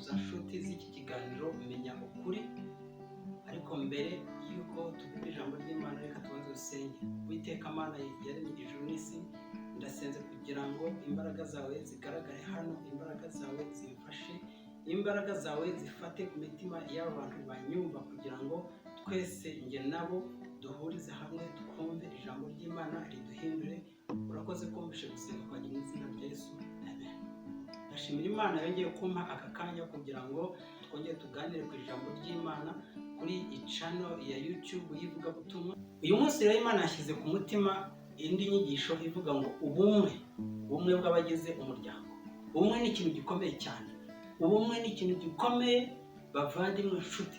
ndabasuhuza nshuti z'iki kiganiro menya ukuri. Ariko mbere yuko tuvuga ijambo ry'Imana, reka tubanze dusenge. Uwiteka Mana yaremye ijuru n'isi, ndasenze kugira ngo imbaraga zawe zigaragare hano, imbaraga zawe zimfashe, imbaraga zawe zifate ku mitima y'aba bantu banyumva, kugira ngo twese njye nabo duhurize hamwe twumve ijambo ry'Imana riduhindure. Urakoze kumvishe gusenga kwanjye mu izina rya Yesu, amen. Ndashimira Imana yongeye kumpa aka kanya kugira ngo twongere tuganire ku ijambo ry'Imana kuri channel ya YouTube yivuga butumwa. Uyu munsi rero Imana yashyize ku mutima indi nyigisho ivuga ngo ubumwe bw'abagize umuryango. Ubumwe ni ikintu gikomeye cyane. Ubumwe ni ikintu gikomeye bavandimwe nshuti.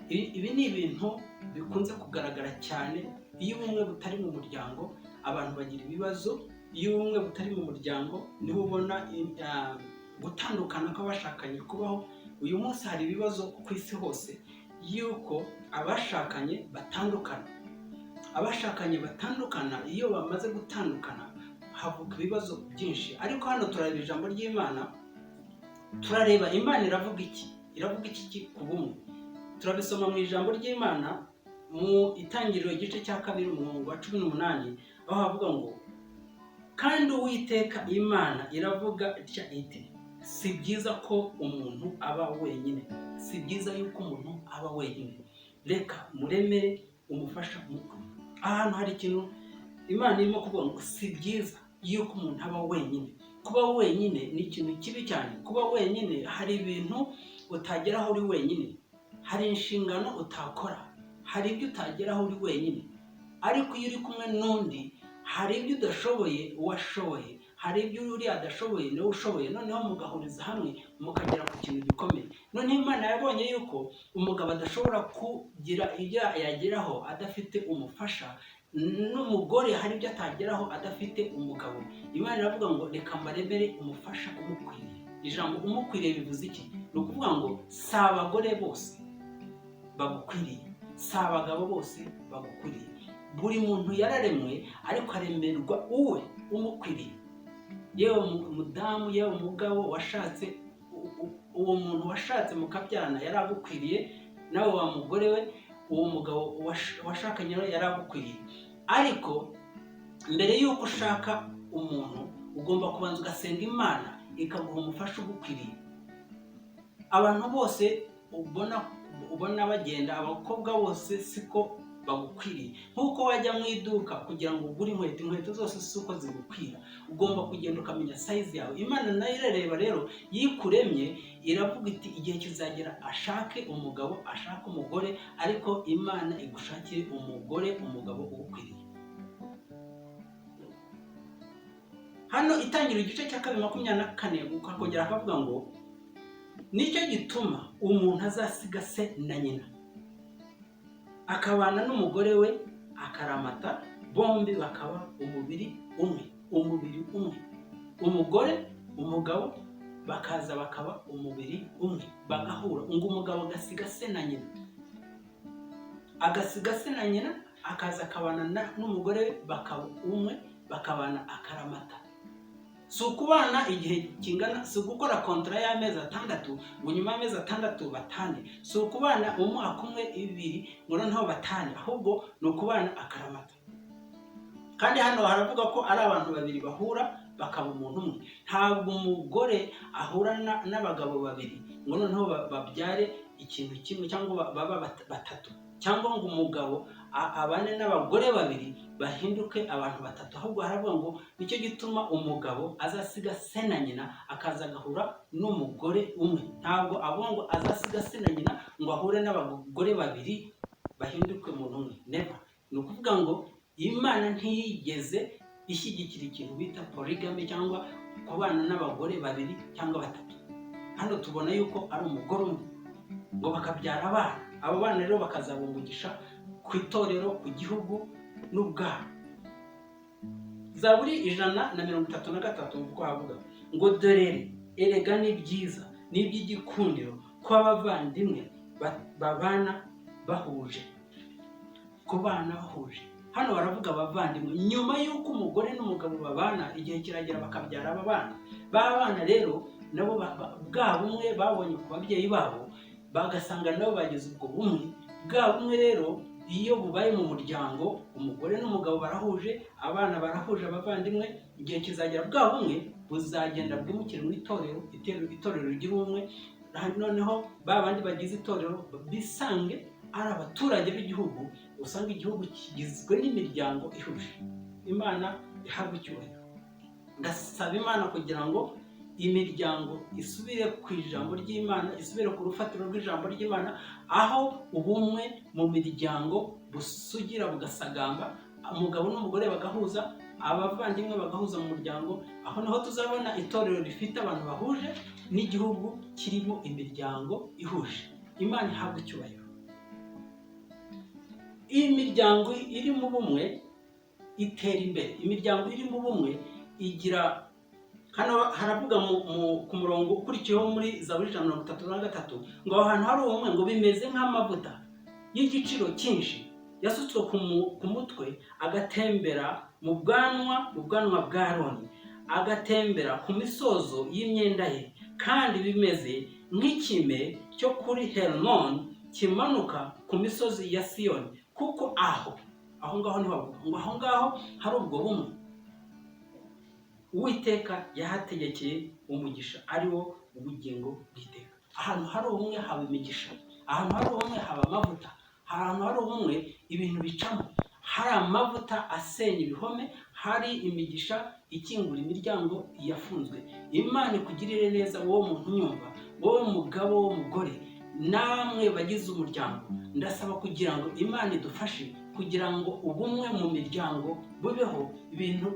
Ibi ni ibintu bikunze kugaragara cyane. Iyo ubumwe butari mu muryango, abantu bagira ibibazo. Iyo ubumwe butari mu muryango, niho ubona gutandukana kw'abashakanye kubaho. Uyu munsi hari ibibazo ku isi hose yuko abashakanye batandukana. Iyo bamaze gutandukana havuka ibibazo byinshi. Ariko hano turareba ijambo ry'Imana, turareba Imana iravuga iki ku bumwe. Turabisoma mu ijambo ry'Imana mu Itangiriro igice cya 2 umurongo wa 18, aho havuga ngo kandi Uwiteka Imana iravuga iti si byiza ko umuntu aba wenyine. Si byiza yuko umuntu aba wenyine. Reka muremere umufasha umukuru. Ahantu hari ikintu Imana irimo kuvuga ngo si byiza yuko umuntu aba wenyine. Kuba wenyine ni ikintu kibi cyane. Kuba wenyine hari ibintu utageraho uri wenyine. Hari inshingano utakora. Hari ibyo utageraho uri wenyine. Ariko iyo uri kumwe n'undi, hari ibyo udashoboye uwashoboye. Hari ibyo uri adashoboye niwe ushoboye. Noneho mugahuriza hamwe mukagera ku kintu gikomeye. Noneho Imana yabonye yuko umugabo adashobora kugira ibyo yageraho adafite umufasha, n'umugore hari ibyo atageraho adafite umugabo. Imana iravuga ngo reka mbaremere umufasha umukwiriye. Ijambo umukwiriye bivuze iki? Ni ukuvuga ngo si abagore bose bagukwiriye, si abagabo bose bagukwiriye. Buri muntu yararemwe, ariko aremerwa uwe umukwiriye. Yewe umudamu, yewe umugabo washatse, uwo muntu washatse mukabyarana yaragukwiriye. Nawe wa mugore we, uwo mugabo washakanye yaragukwiriye. Ariko mbere yuko ushaka umuntu, ugomba kubanza ugasenga Imana ikaguha umufasha ugukwiriye. Abantu bose ubona bagenda, abakobwa bose siko bagukwiriye. Nkuko wajya mu iduka kugira ngo ugure inkweto zose siko zigukwira. Ugomba kugenda ukamenya size yawe. Imana nayo irareba rero, yikuremye iravuga iti igihe kizagera ashake umugabo, ashake umugore, ariko Imana igushakire umugabo ugukwiriye. Hano Itangiriro igice cya 2:24 ukakongera akavuga ngo nicyo gituma umuntu azasiga se na nyina akabana n'umugore we akaramata, bombi bakaba umubiri umwe. Umugore umugabo bakaza bakaba umubiri umwe, bagahura. Ngo umugabo agasiga se na nyina, akaza akabana n'umugore we bakaba umwe, bakabana akaramata. Si ukubana igihe kingana, si ugukora kontra y'amezi 6 ngo nyuma y'amezi 6 batane. Si ukubana umwaka umwe 2 ngo noneho batane, ahubwo ni ukubana akaramata. Kandi hano haravuga ko ari abantu babiri bahura bakaba umuntu umwe. Ntabwo umugore ahura n'abagabo babiri ngo noneho babyare ikintu kimwe, cyangwa baba batatu, cyangwa ngo umugabo abane n'abagore babiri bahinduke abantu batatu. Ahubwo haravuga ngo nicyo gituma umugabo azasiga se na nyina akaza agahura n'umugore umwe. Ntabwo avuga ngo azasiga se na nyina ngo ahure n'abagore babiri bahinduke umuntu umwe. Never. Ni ukuvuga ngo Imana ntiyigeze ishyigikira ikintu bita polygamy, cyangwa kubana n'abagore babiri cyangwa batatu. Hano tubona yuko ari umugore umwe ngo bakabyara abana. Abo bana rero bakazabungugisha ku itorero, ku gihugu n'ubwabo. Zaburi 133 uko havuga ngo dore erega ni byiza n'iby'igikundiro ko abavandimwe babana bahuje. Kubana bahuje, hano baravuga abavandimwe. Nyuma y'uko umugore n'umugabo babana, igihe kiragera bakabyara aba bana. Ba bana rero nabo bwa bumwe babonye ku babyeyi babo, bagasanga nabo bagize ubwo bumwe. Bwa bumwe rero iyo bubaye mu muryango, umugore n'umugabo barahuje, abana barahuje, abavandimwe, igihe kizagera bwa bumwe buzagenda bwimukira mu itorero rigira ubumwe. Noneho ba bandi bagize itorero bisange ari abaturage b'igihugu, usanga igihugu kigizwe n'imiryango ihuje. Imana ihabwa icyubahiro. Ndasaba Imana kugira ngo imiryango isubire ku ijambo ry'Imana, isubire ku rufatiro rw'ijambo ry'Imana, aho ubumwe mu miryango busugira bugasagamba, umugabo n'umugore bagahuza, abavandimwe bagahuza mu muryango. Aho niho tuzabona itorero rifite abantu bahuje n'igihugu kirimo imiryango ihuje. Imana ihabwa icyubahiro. Iyi miryango iri mu bumwe itera imbere. Imiryango iri mu bumwe igira, hano haravuga ku murongo ukurikiyeho muri Zaburi 133 ngo aho hantu hari ubumwe ngo bimeze nk'amavuta y'igiciro cyinshi yasutswe ku mutwe, agatembera mu bwanwa bwa Aroni, agatembera ku misozo y'imyenda ye, kandi bimeze nk'ikime cyo kuri Hermoni kimanuka ku misozi ya Siyoni. Kuko aho ngaho niho ngo aho ngaho hari ubwo bumwe Uwiteka yahategekeye umugisha, ari wo ubugingo bw'iteka. Ahantu hari ubumwe haba imigisha, ahantu hari ubumwe haba amavuta, ahantu hari ubumwe ibintu bicamo, hari amavuta asenya ibihome, hari imigisha ikingura imiryango yafunzwe. Imana ikugirire neza wowe muntu unyumva, wowe mugabo, wowe mugore, namwe bagize umuryango. Ndasaba kugira ngo Imana idufashe kugira ngo ubumwe mu miryango bubeho. Ibintu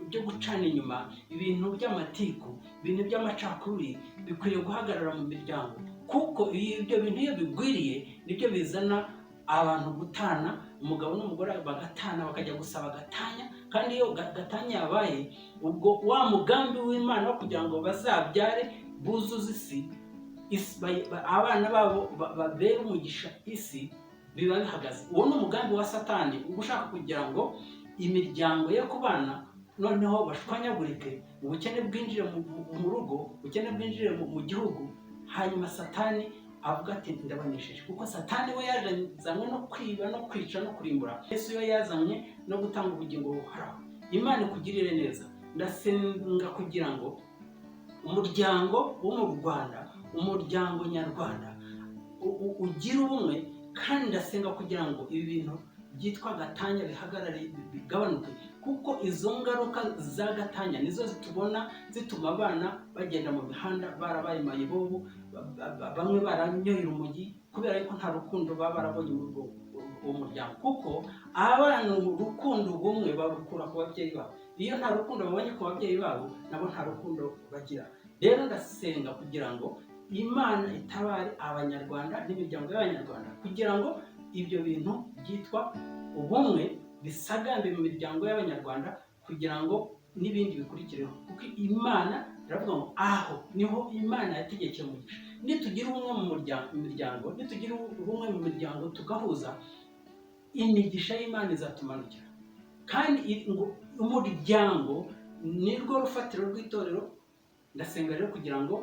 byo gucana inyuma, ibintu by'amatiku, ibintu by'amacakubiri bikwiye guhagarara mu miryango, kuko ibyo bintu iyo bigwiriye nibyo bizana abantu gutana. Umugabo n'umugore bagatana, bakajya gusaba gatanya, kandi iyo gatanya yabaye, ubwo wa mugambi w'Imana wo kugira ngo bazabyare buzuze isi, abana babo babere umugisha isi, biba bihagaze. Uwo ni umugambi wa Satani ugushaka kugira ngo imiryango yo kubana noneho bashwanyagurike, ubukene bwinjire mu rugo, ubukene bwinjire mu gihugu, hanyuma Satani avuga ati ndabanesheje. Kuko Satani we yazanywe no kwiba, no kwica, no kurimbura. Yesu yo yazanywe no gutanga ubugingo buhoraho. Imana ikugirire neza. Ndasenga kugira ngo umuryango wo mu Rwanda, umuryango nyarwanda ugira ubumwe, kandi ndasenga kugira ngo ibi bintu byitwa gatanya bihagarare, bigabanuke, kuko izo ngaruka za gatanya nizo zitubona zituma abana bagenda mu mihanda barabaye mayibobo, bamwe baranyoye urumogi, kubera yuko nta rukundo baba barabonye muri uwo muryango. Kuko abana urukundo ubumwe barukura ku babyeyi babo. Iyo nta rukundo babonye ku babyeyi babo, nabo nta rukundo bagira. Rero ndasenga kugira ngo Imana itabare abanyarwanda n'imiryango y'abanyarwanda, kugira ngo ibyo bintu byitwa ubumwe bisagambe mu miryango y'abanyarwanda, kugira ngo n'ibindi bikurikireho. Kuko Imana iravuga ngo aho niho Imana yategekeye umugisha. Nitugira ubumwe mu miryango, nitugira ubumwe mu miryango tugahuza, imigisha y'Imana izatumanukira. Kandi ngo umuryango ni rwo rufatiro rw'itorero. Ndasenga rero kugira ngo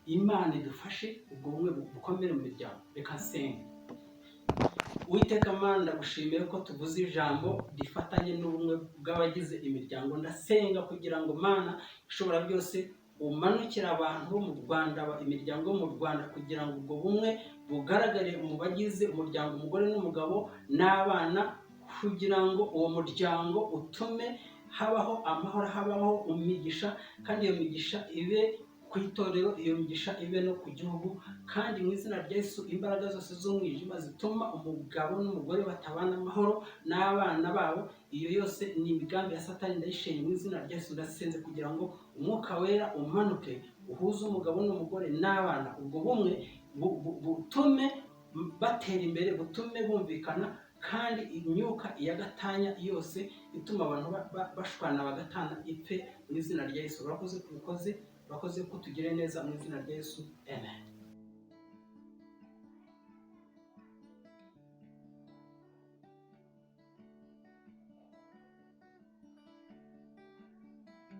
Imana idufashe ubwo bumwe bukomere mu miryango. Reka nsenge. Uwiteka Mana, ndagushimiye ko tuvuze ijambo rifatanye n'ubumwe bw'abagize imiryango. Ndasenga kugira ngo Mana ishobora byose umanukira abantu bo mu Rwanda, imiryango yo mu Rwanda, kugira ngo ubwo bumwe bugaragare mu bagize umuryango, umugore n'umugabo n'abana, kugira ngo uwo muryango utume habaho amahoro, habaho imigisha, kandi iyo migisha ibe ku itorero, iyo migisha ibe no ku gihugu. Kandi mu izina rya Yesu, imbaraga zose z'umwijima zituma umugabo n'umugore batabana amahoro n'abana babo, iyo yose ni imigambi ya Satani, ndayishenye mu izina rya Yesu. Ndasenze kugira ngo umwuka wera umanuke, uhuze umugabo n'umugore n'abana, ubwo bumwe butume batera imbere, butume bumvikana, kandi imyuka ya gatanya yose ituma abantu bashwana bagatana ipfe mu izina rya Yesu. Urakoze kubikoze, urakoze ko tugire neza mu izina rya Yesu. Amen.